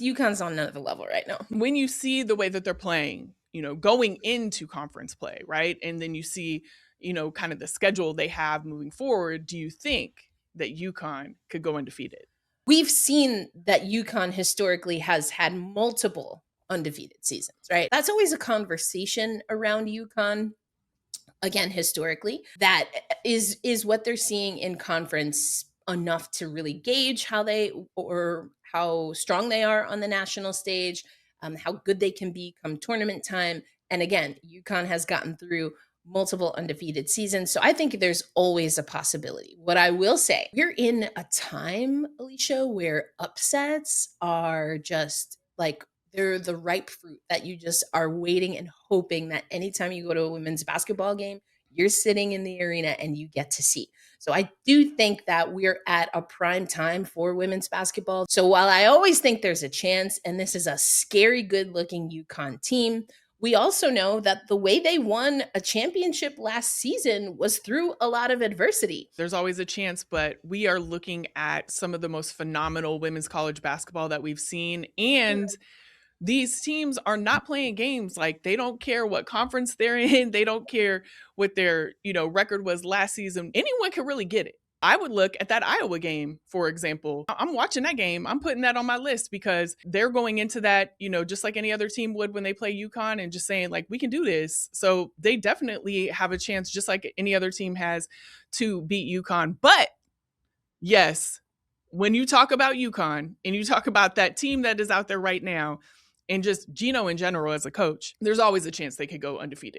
UConn's on another level right now. When you see the way that they're playing, going into conference play, right? And then you see, kind of the schedule they have moving forward, do you think that UConn could go undefeated? We've seen that UConn historically has had multiple undefeated seasons, right? That's always a conversation around UConn. Again, historically, that is what they're seeing in conference enough to really gauge how they or how strong they are on the national stage, how good they can be come tournament time. And again, UConn has gotten through multiple undefeated seasons. So I think there's always a possibility. What I will say, we're in a time, Alicia, where upsets are just like they're the ripe fruit that you just are waiting and hoping that anytime you go to a women's basketball game, you're sitting in the arena and you get to see. So I do think that we're at a prime time for women's basketball. So while I always think there's a chance, and this is a scary good looking UConn team, we also know that the way they won a championship last season was through a lot of adversity. There's always a chance, but we are looking at some of the most phenomenal women's college basketball that we've seen. And these teams are not playing games. Like, they don't care what conference they're in. They don't care what their, record was last season. Anyone can really get it. I would look at that Iowa game, for example. I'm watching that game. I'm putting that on my list because they're going into that, just like any other team would when they play UConn, and just saying, like, we can do this. So they definitely have a chance, just like any other team has, to beat UConn. But yes, when you talk about UConn and you talk about that team that is out there right now, and just Gino in general as a coach, there's always a chance they could go undefeated.